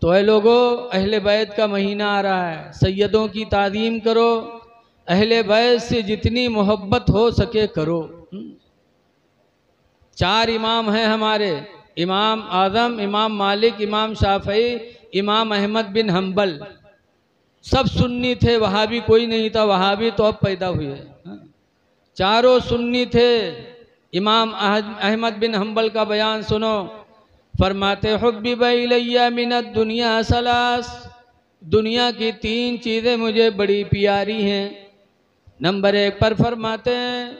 तो ऐ लोगों, अहले बैत का महीना आ रहा है, सैयदों की ताज़ीम करो, अहले बैत से जितनी मोहब्बत हो सके करो। 4 इमाम हैं हमारे, इमाम आज़म, इमाम मालिक, इमाम शाफ़ई, इमाम अहमद बिन हम्बल। सब सुन्नी थे, वहाबी कोई नहीं था। वहाबी तो अब पैदा हुए। चारों सुन्नी थे। इमाम अहमद बिन हम्बल का बयान सुनो, फरमाते हुब्बिब इलैया मिनद दुनिया सलास, दुनिया की 3 चीज़ें मुझे बड़ी प्यारी हैं। नंबर 1 पर फरमाते हैं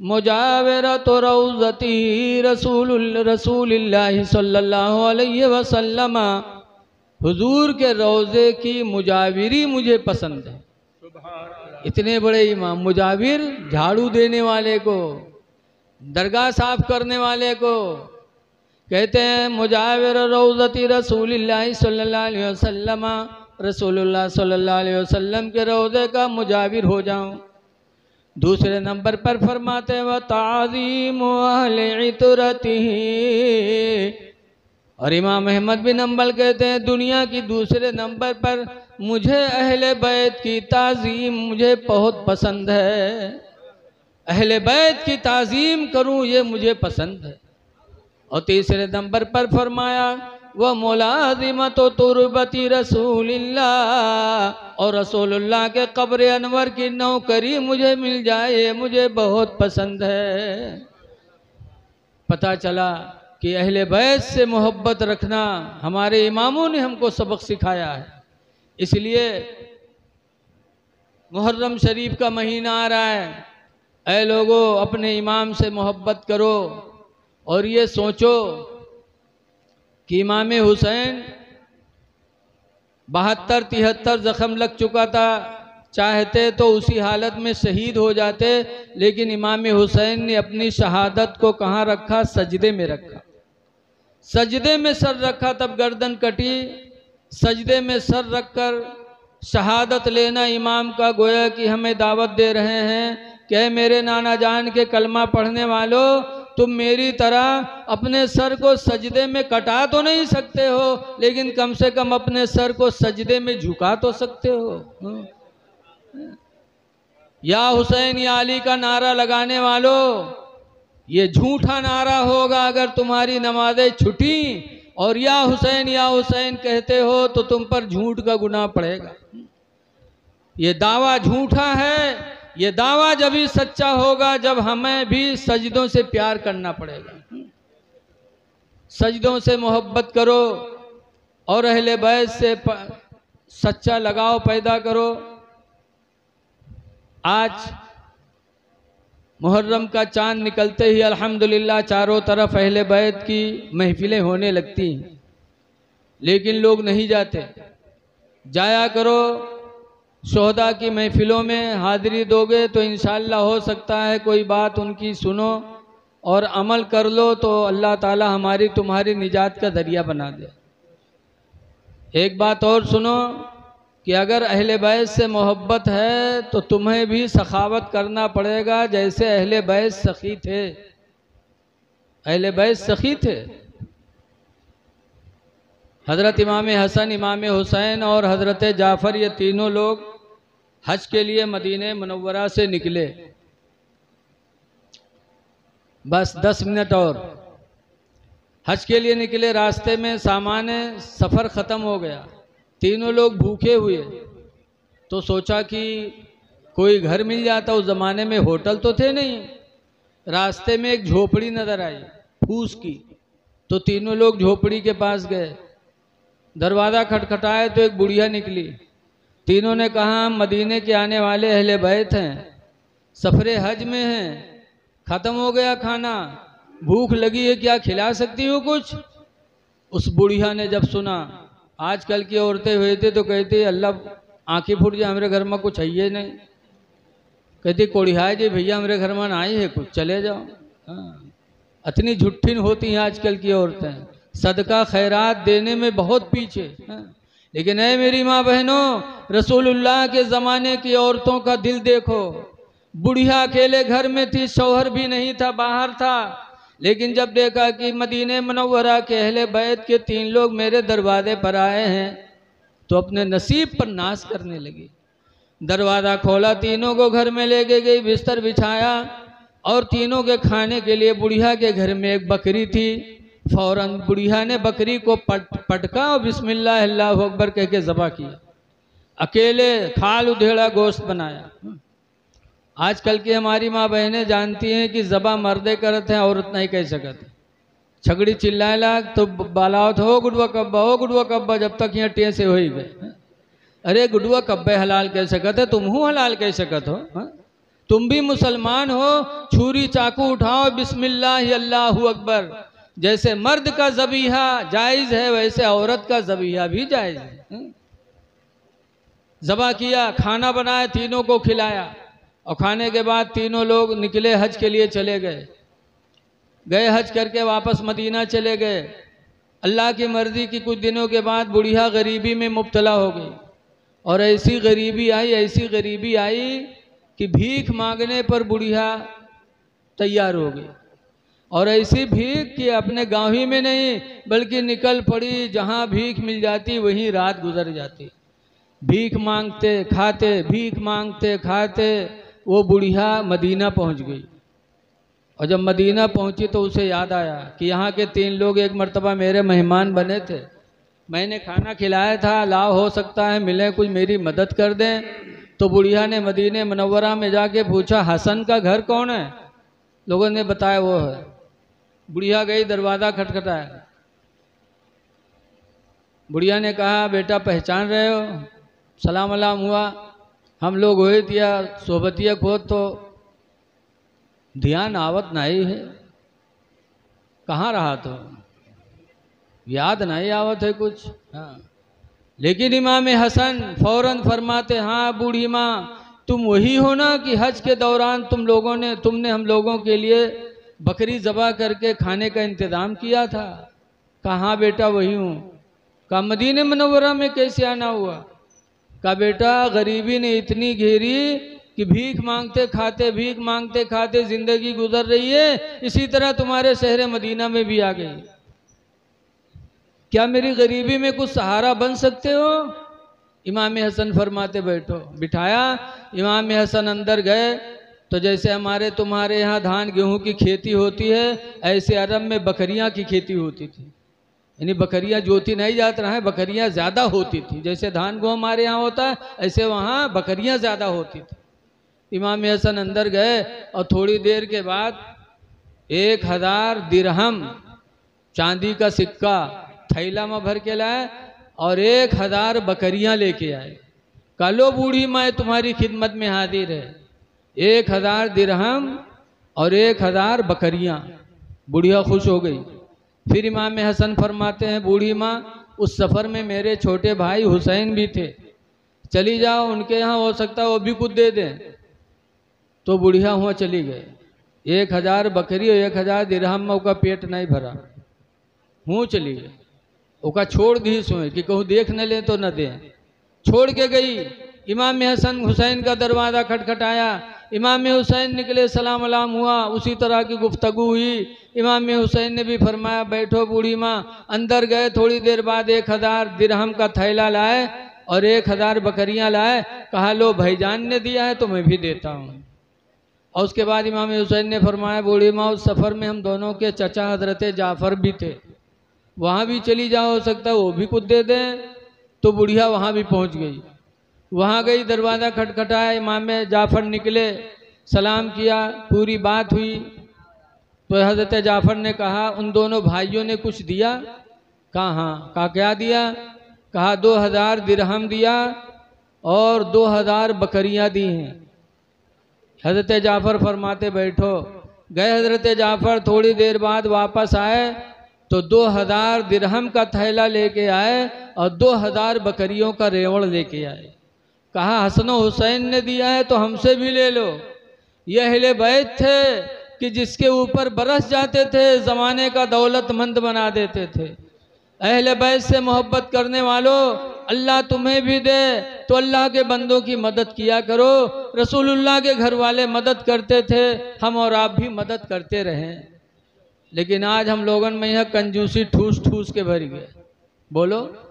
मुजावरत रौज़ती रसूलिल्लाह सल्लल्लाहु अलैहि वसल्लम, हुजूर के रोज़े की मुजाविरी मुझे पसंद है। इतने बड़े इमाम, मुजाविर झाड़ू देने वाले को, दरगाह साफ करने वाले को कहते हैं मुजाविर रौज़ती रसूलिल्लाह सल्लल्लाहु अलैहि वसल्लम, रसूलुल्लाह सल्लल्लाहु अलैहि वसल्लम के रोज़े का मुजाविर हो जाऊं। दूसरे नंबर पर फरमाते व ताज़ीम अहले इतरतिही, और इमाम अहमद बिन हम्बल कहते हैं दुनिया की दूसरे नंबर पर मुझे अहले बैत की ताज़ीम मुझे बहुत पसंद है। अहले बैत की ताज़ीम करूं ये मुझे पसंद है। और तीसरे नंबर पर फरमाया वह मुलाज़िमत तुरबती रसूलिल्लाह, और रसूलुल्लाह के कब्र अनवर की नौकरी मुझे मिल जाए मुझे बहुत पसंद है। पता चला कि अहले बैत से मोहब्बत रखना हमारे इमामों ने हमको सबक सिखाया है। इसलिए मुहर्रम शरीफ का महीना आ रहा है। ऐ लोगों, अपने इमाम से मोहब्बत करो और ये सोचो कि इमाम हुसैन 72-73 ज़ख्म लग चुका था, चाहते तो उसी हालत में शहीद हो जाते, लेकिन इमाम हुसैन ने अपनी शहादत को कहाँ रखा? सजदे में रखा। सजदे में सर रखा, तब गर्दन कटी। सजदे में सर रखकर शहादत लेना इमाम का, गोया कि हमें दावत दे रहे हैं कि मेरे नाना जान के कलमा पढ़ने वालों, तुम मेरी तरह अपने सर को सजदे में कटा तो नहीं सकते हो, लेकिन कम से कम अपने सर को सजदे में झुका तो सकते हो। या हुसैन या अली का नारा लगाने वालों, ये झूठा नारा होगा अगर तुम्हारी नमाजें छुटी और या हुसैन कहते हो तो तुम पर झूठ का गुनाह पड़ेगा। ये दावा झूठा है। ये दावा जब ही सच्चा होगा जब हमें भी सजदों से प्यार करना पड़ेगा। सजदों से मोहब्बत करो और अहले बैत से सच्चा लगाव पैदा करो। आज मुहर्रम का चांद निकलते ही अल्हम्दुलिल्लाह चारों तरफ अहले बैत की महफिलें होने लगती हैं, लेकिन लोग नहीं जाते। जाया करो, शोहदा की महफिलों में हाज़िरी दोगे तो इंशाअल्लाह हो सकता है कोई बात उनकी सुनो और अमल कर लो तो अल्लाह ताला हमारी तुम्हारी निजात का ज़रिया बना दे। एक बात और सुनो कि अगर अहले बैत से मोहब्बत है तो तुम्हें भी सखावत करना पड़ेगा, जैसे अहले बैत सखी थे। अहले बैत सखी थे। हज़रत इमाम हसन, इमाम हुसैन और हज़रत जाफ़र, ये तीनों लोग हज के लिए मदीने मुनव्वरा से निकले। बस 10 मिनट और हज के लिए निकले। रास्ते में सामान सफ़र ख़त्म हो गया। तीनों लोग भूखे हुए तो सोचा कि कोई घर मिल जाता। उस ज़माने में होटल तो थे नहीं। रास्ते में एक झोपड़ी नज़र आई फूस की, तो तीनों लोग झोपड़ी के पास गए। दरवाज़ा खटखटाए तो एक बुढ़िया निकली। तीनों ने कहा हम मदीने के आने वाले अहले बैत हैं, सफ़रे हज में हैं, ख़त्म हो गया खाना, भूख लगी है, क्या खिला सकती हो कुछ? उस बुढ़िया ने जब सुना, आजकल की औरतें हुए थे तो कहती अल्लाह आँखें फूट जाए, हमारे घर में कुछ है ही नहीं। कहती कोड़िहाय जी भैया हमारे घर में आई है कुछ, चले जाओ। हाँ, इतनी झुट्ठिन होती हैं आजकल की औरतें, सदका खैरात देने में बहुत पीछे। हाँ। लेकिन ऐ मेरी माँ बहनों, रसूलुल्लाह के ज़माने की औरतों का दिल देखो। बुढ़िया अकेले घर में थी, शौहर भी नहीं था, बाहर था, लेकिन जब देखा कि मदीने मुनव्वरा के अहले बैत के 3 लोग मेरे दरवाजे पर आए हैं तो अपने नसीब पर नाश करने लगी। दरवाज़ा खोला, तीनों को घर में लेके गई, बिस्तर बिछाया और तीनों के खाने के लिए बुढ़िया के घर में एक बकरी थी। फौरन बुढ़िया ने बकरी को पटका और बिस्मिल्लाह अल्लाहु अकबर कह के ज़बह किया। अकेले खाल उधेड़ा गोश्त बनाया। आजकल की हमारी माँ बहनें जानती हैं कि ज़बह मर्दे करते हैं, औरत नहीं कह सकते। छगड़ी चिल्लाए लाग तो बालावत हो गुडवा कब्बा, जब तक यहाँ टे से हो ही गए। अरे गुडवा कब्बे हलाल कह सकते, तुम हूँ हलाल कह सकत हो। तुम भी मुसलमान हो, छुरी चाकू उठाओ, बिस्मिल्लाह अल्लाहु अकबर। जैसे मर्द का ज़बीहा जायज़ है वैसे औरत का ज़बीहा भी जायज़ है। ज़बह किया, खाना बनाया, तीनों को खिलाया और खाने के बाद तीनों लोग निकले, हज के लिए चले गए। हज करके वापस मदीना चले गए। अल्लाह की मर्ज़ी की कुछ दिनों के बाद बुढ़िया गरीबी में मुब्तला हो गई और ऐसी गरीबी आई कि भीख मांगने पर बुढ़िया तैयार हो गई। और ऐसी भीख कि अपने गाँव ही में नहीं बल्कि निकल पड़ी, जहाँ भीख मिल जाती वहीं रात गुजर जाती। भीख मांगते खाते वो बुढ़िया मदीना पहुँच गई। और जब मदीना पहुँची तो उसे याद आया कि यहाँ के 3 लोग एक मर्तबा मेरे मेहमान बने थे, मैंने खाना खिलाया था, लाभ हो सकता है मिले, कुछ मेरी मदद कर दें। तो बुढ़िया ने मदीने मुनव्वरा में जाके पूछा, हसन का घर कौन है? लोगों ने बताया वो है। बुढ़िया गई, दरवाज़ा खटखटाया। बुढ़िया ने कहा, बेटा पहचान रहे हो? सलाम अलाम हुआ। हम लोग हुए दिया सोबतिया खोद तो ध्यान आवत नहीं है, कहाँ रहा तो याद नहीं आवत है कुछ। हाँ, लेकिन इमाम हसन फौरन फरमाते, हाँ बूढ़ी माँ तुम वही हो ना कि हज के दौरान तुमने हम लोगों के लिए बकरी ज़बह करके खाने का इंतज़ाम किया था? कहाँ बेटा वही हूँ। कहा मदीने मुनव्वरा में कैसे आना हुआ? कहा बेटा गरीबी ने इतनी घेरी कि भीख मांगते खाते जिंदगी गुजर रही है, इसी तरह तुम्हारे शहर मदीना में भी आ गई। क्या मेरी गरीबी में कुछ सहारा बन सकते हो? इमाम हसन फरमाते बैठो। बिठाया, इमाम हसन अंदर गए तो जैसे हमारे तुम्हारे यहाँ धान गेहूं की खेती होती है ऐसे अरब में बकरियां की खेती होती थी। यानी बकरियां जोती नहीं जात रहा है, बकरियां ज़्यादा होती थी। जैसे धान गेहूं हमारे यहाँ होता है ऐसे वहाँ बकरियां ज़्यादा होती थी। इमाम हसन अंदर गए और थोड़ी देर के बाद 1000 दिरहम चांदी का सिक्का थैला में भर के लाए और 1000 बकरियां लेके आए। कालो बूढ़ी माँ तुम्हारी खिदमत में हाजिर है। 1000 दिरहम और 1000 बकरियां। बुढ़िया खुश हो गई। फिर इमाम हसन फरमाते हैं, बूढ़ी माँ उस सफ़र में मेरे छोटे भाई हुसैन भी थे, चली जाओ उनके यहाँ हो सकता है वो भी कुछ दे दें। तो बुढ़िया हुआ चली गए। 1000 बकरी और 1000 दिरहम में उसका पेट नहीं भरा, हूँ चली गई। उसका छोड़ दी सोए कि कहूँ देख न ले तो न दे, छोड़ के गई। इमाम हसन हुसैन का दरवाज़ा खटखटाया। इमाम हुसैन निकले, सलाम अलाम हुआ, उसी तरह की गुफ्तगू हुई। इमाम हुसैन ने भी फरमाया बैठो बूढ़ी माँ। अंदर गए, थोड़ी देर बाद 1000 दिरहम का थैला लाए और 1000 बकरियां लाए। कहा लो भाईजान ने दिया है तो मैं भी देता हूँ। और उसके बाद इमाम हुसैन ने फरमाया, बूढ़ी माँ उस सफ़र में हम दोनों के चचा हजरत जाफ़र भी थे, वहाँ भी चली जाओ, हो सकता है वो भी कुछ दे दें। तो बुढ़िया वहाँ भी पहुँच गई। वहाँ गई, दरवाज़ा खटखटाया, इमाम जाफ़र निकले, सलाम किया, पूरी बात हुई। तो हज़रत जाफ़र ने कहा उन दोनों भाइयों ने कुछ दिया? कहा हाँ। कहा क्या दिया? कहा 2000 दिरहम दिया और 2000 बकरियां दी हैं। हज़रत जाफ़र फरमाते बैठो। गए हज़रत जाफ़र, थोड़ी देर बाद वापस आए तो 2000 दिरहम का थैला लेके आए और 2000 बकरियों का रेवड़ लेके आए। कहा हसन हुसैन ने दिया है तो हमसे भी ले लो। ये अहले बैत थे कि जिसके ऊपर बरस जाते थे ज़माने का दौलतमंद बना देते थे। अहले बैत से मोहब्बत करने वालों, अल्लाह तुम्हें भी दे तो अल्लाह के बंदों की मदद किया करो। रसूलुल्लाह के घर वाले मदद करते थे, हम और आप भी मदद करते रहें। लेकिन आज हम लोगन में यह कंजूसी ठूस ठूस के भर गए। बोलो।